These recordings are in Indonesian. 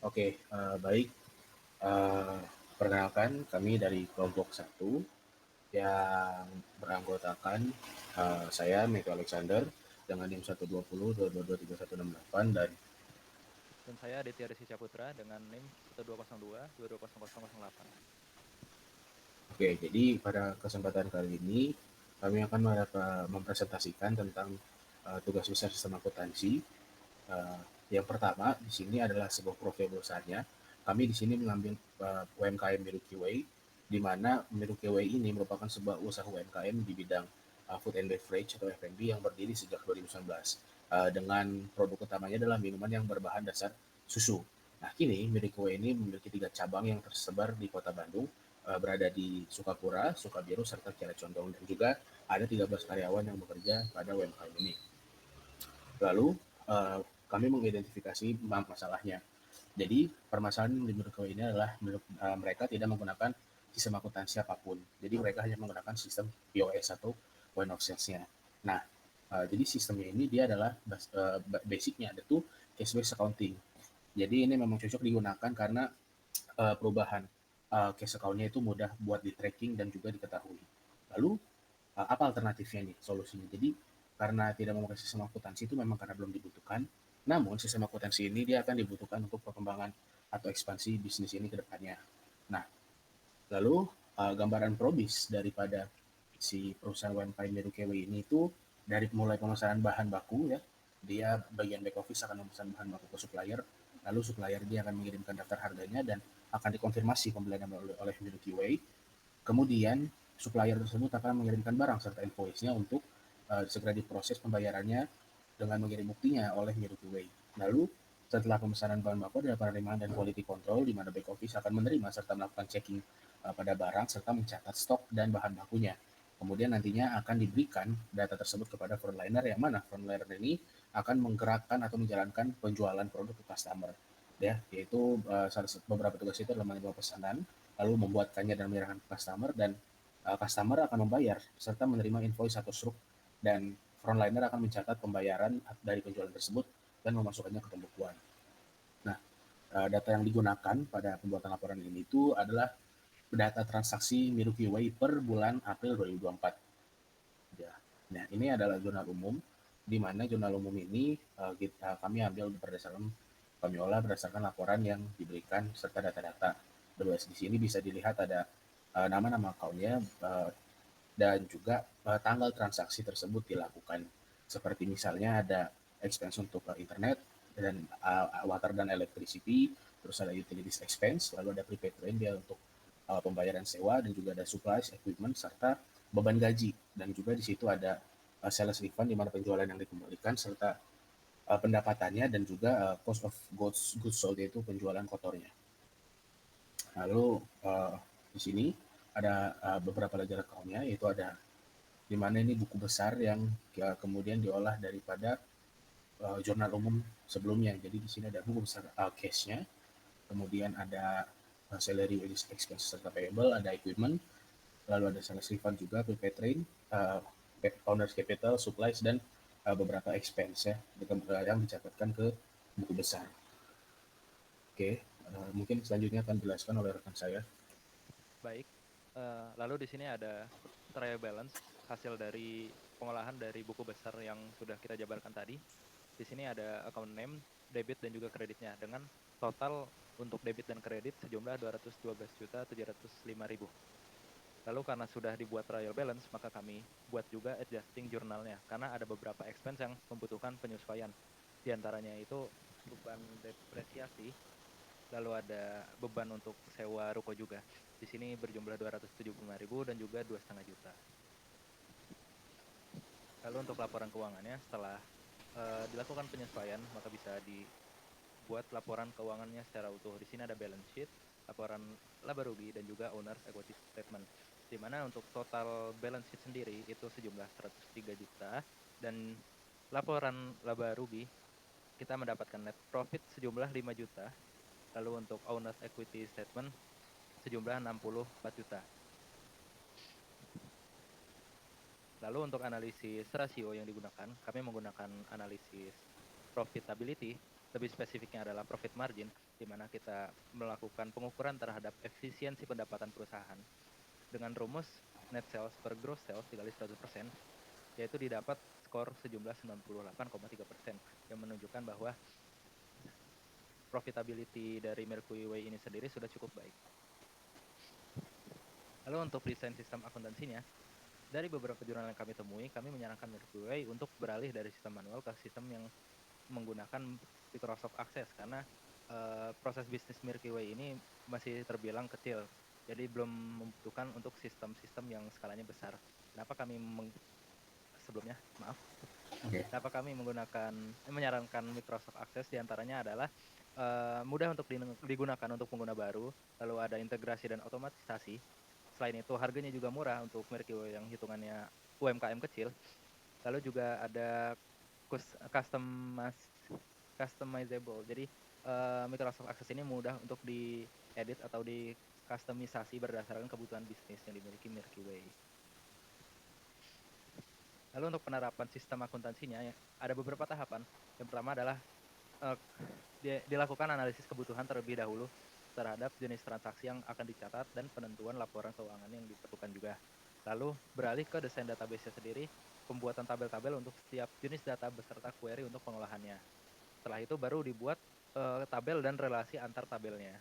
Oke, baik. Eee, Perkenalkan kami dari kelompok satu yang beranggotakan, saya Mego Alexander dengan NIM 120.222.318 dan Dan saya Aditya Rizky Caputra dengan NIM 1202 220008. oke, jadi pada kesempatan kali ini kami akan mempresentasikan tentang, tugas besar sistem akuntansi. Eee, yang pertama di sini adalah sebuah profil besarnya. Kami di sini mengambil, UMKM Milky Way, di mana Milky Way ini merupakan sebuah usaha UMKM di bidang, food and beverage atau F&B yang berdiri sejak 2019, dengan produk utamanya adalah minuman yang berbahan dasar susu. Nah, kini Milky Way ini memiliki 3 cabang yang tersebar di Kota Bandung, berada di Sukapura, Sukabiru, serta Kiara Condong, dan juga ada 13 karyawan yang bekerja pada UMKM ini. Lalu kami mengidentifikasi masalahnya. Jadi permasalahan di Merkau ini adalah mereka tidak menggunakan sistem akuntansi apapun. Jadi mereka hanya menggunakan sistem POS atau point of sales-nya. Nah, jadi sistemnya ini dia adalah basicnya ada tuh cash based accounting. Jadi ini memang cocok digunakan karena perubahan cash account-nya itu mudah buat di tracking dan juga diketahui. Lalu apa alternatifnya nih solusinya? Jadi karena tidak memakai sistem akuntansi itu memang karena belum dibutuhkan, namun sistem akuntansi ini dia akan dibutuhkan untuk perkembangan atau ekspansi bisnis ini ke depannya. Nah, lalu gambaran probis daripada si perusahaan UMKM Merukewi ini itu dari mulai pemesanan bahan baku ya, dia bagian back office akan memesan bahan baku ke supplier, lalu supplier dia akan mengirimkan daftar harganya dan akan dikonfirmasi pembelian oleh Merukewi. Kemudian supplier tersebut akan mengirimkan barang serta invoice-nya untuk segera diproses pembayarannya dengan mengirim buktinya oleh Miruki Way. Lalu setelah pemesanan bahan baku ada penerimaan dan quality control di mana back office akan menerima serta melakukan checking pada barang serta mencatat stok dan bahan bakunya. Kemudian nantinya akan diberikan data tersebut kepada frontliner yang mana frontliner ini akan menggerakkan atau menjalankan penjualan produk ke customer ya, yaitu beberapa tugas itu adalah menerima pesanan, lalu membuatkannya dan menyerahkan ke customer, dan customer akan membayar serta menerima invoice atau struk, dan frontliner akan mencatat pembayaran dari penjualan tersebut dan memasukkannya ke pembukuan. Nah, data yang digunakan pada pembuatan laporan ini itu adalah data transaksi Miruki Way per bulan April 2024. Ya. Nah, ini adalah jurnal umum, di mana jurnal umum ini kami ambil berdasarkan kami olah berdasarkan laporan yang diberikan serta data-data. Di sini bisa dilihat ada nama-nama akunnya dan juga tanggal transaksi tersebut dilakukan. Seperti misalnya ada expense untuk internet dan water dan electricity, terus ada utilities expense, lalu ada prepaid rent dia untuk pembayaran sewa, dan juga ada supplies, equipment, serta beban gaji. Dan juga di situ ada sales refund di mana penjualan yang dikembalikan serta pendapatannya, dan juga cost of goods sold yaitu penjualan kotornya. Lalu di sini ada beberapa ledger account-nya, yaitu ada di mana ini buku besar yang kemudian diolah daripada jurnal umum sebelumnya. Jadi di sini ada buku besar cash-nya, kemudian ada salary expense serta payable, ada equipment, lalu ada sales refund juga, prepaid train, uh, owner's capital, supplies, dan beberapa expense ya yang dicatatkan ke buku besar. Oke, mungkin selanjutnya akan dijelaskan oleh rekan saya. Baik, lalu di sini ada trial balance hasil dari pengolahan dari buku besar yang sudah kita jabarkan tadi. Di sini ada account name, debit dan juga kreditnya dengan total untuk debit dan kredit sejumlah 212.705.000. Lalu karena sudah dibuat trial balance, maka kami buat juga adjusting jurnalnya karena ada beberapa expense yang membutuhkan penyesuaian. Di antaranya itu beban depresiasi, lalu ada beban untuk sewa ruko juga. Di sini berjumlah 275.000 dan juga 2,5 juta. Lalu untuk laporan keuangannya setelah dilakukan penyesuaian, maka bisa dibuat laporan keuangannya secara utuh. Di sini ada balance sheet, laporan laba rugi, dan juga owner's equity statement. Di mana untuk total balance sheet sendiri itu sejumlah 103 juta, dan laporan laba rugi kita mendapatkan net profit sejumlah 5 juta. Lalu untuk owner's equity statement sejumlah 64 juta. Lalu untuk analisis rasio yang digunakan, kami menggunakan analisis profitability Lebih spesifiknya adalah profit margin, di mana kita melakukan pengukuran terhadap efisiensi pendapatan perusahaan dengan rumus net sales per gross sales dikali 100%, yaitu didapat skor sejumlah 98,3%, yang menunjukkan bahwa profitability dari Mercury Way ini sendiri sudah cukup baik. Lalu untuk desain sistem akuntansinya, dari beberapa jurnal yang kami temui, kami menyarankan Mercury Way untuk beralih dari sistem manual ke sistem yang menggunakan Microsoft Access, karena proses bisnis Mercury Way ini masih terbilang kecil, jadi belum membutuhkan untuk sistem-sistem yang skalanya besar. Kenapa kami sebelumnya, maaf, Oke. kenapa kami menyarankan Microsoft Access diantaranya adalah mudah untuk digunakan untuk pengguna baru, lalu ada integrasi dan otomatisasi. Selain itu harganya juga murah untuk Mercury yang hitungannya UMKM kecil. Lalu juga ada customizable. Jadi Microsoft Access ini mudah untuk diedit atau dikustomisasi berdasarkan kebutuhan bisnis yang dimiliki Mercury. Lalu untuk penerapan sistem akuntansinya ada beberapa tahapan. Yang pertama adalah dilakukan analisis kebutuhan terlebih dahulu terhadap jenis transaksi yang akan dicatat dan penentuan laporan keuangan yang diperlukan juga. Lalu beralih ke desain database-nya sendiri, pembuatan tabel-tabel untuk setiap jenis data beserta query untuk pengolahannya. Setelah itu baru dibuat tabel dan relasi antar tabelnya.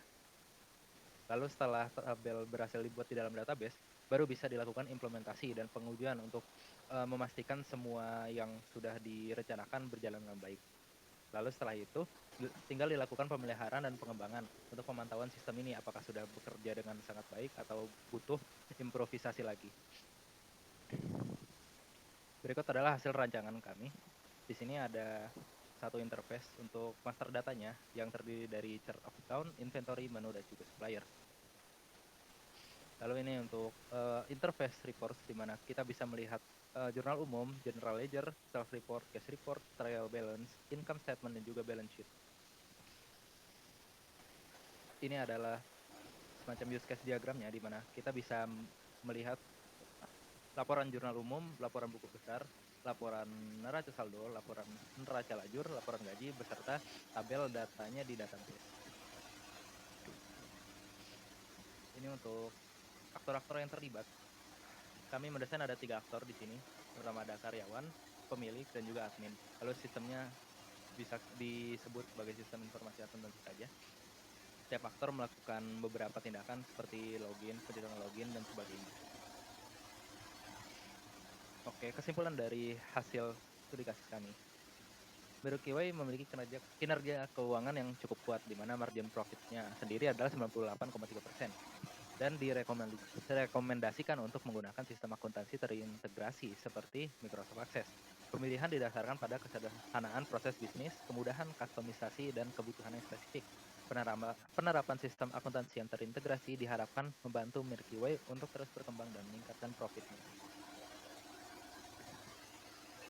Lalu setelah tabel berhasil dibuat di dalam database, baru bisa dilakukan implementasi dan pengujian untuk memastikan semua yang sudah direncanakan berjalan dengan baik. Lalu setelah itu tinggal dilakukan pemeliharaan dan pengembangan untuk pemantauan sistem ini apakah sudah bekerja dengan sangat baik atau butuh improvisasi lagi. Berikut adalah hasil rancangan kami. Di sini ada satu interface untuk master datanya yang terdiri dari chart of account, inventory, menu, dan juga supplier. Lalu ini untuk interface reports, di mana kita bisa melihat jurnal umum, general ledger, sales report, cash report, trial balance, income statement, dan juga balance sheet. Ini adalah semacam use case diagramnya, di mana kita bisa melihat laporan jurnal umum, laporan buku besar, laporan neraca saldo, laporan neraca lajur, laporan gaji, beserta tabel datanya di database. Ini untuk aktor-aktor yang terlibat. Kami mendesain ada 3 aktor di sini. Pertama ada karyawan, pemilik, dan juga admin. Lalu sistemnya bisa disebut sebagai sistem informasi akuntansi saja. Setiap aktor melakukan beberapa tindakan seperti login, perhitungan login, dan sebagainya. Oke, kesimpulan dari hasil studi kasus kami. Mercury memiliki kinerja keuangan yang cukup kuat, di mana margin profitnya sendiri adalah 98,3%. Dan direkomendasikan untuk menggunakan sistem akuntansi terintegrasi seperti Microsoft Access. Pemilihan didasarkan pada kesederhanaan proses bisnis, kemudahan kustomisasi, dan kebutuhan yang spesifik. Penerapan sistem akuntansi yang terintegrasi diharapkan membantu Mercury untuk terus berkembang dan meningkatkan profitnya.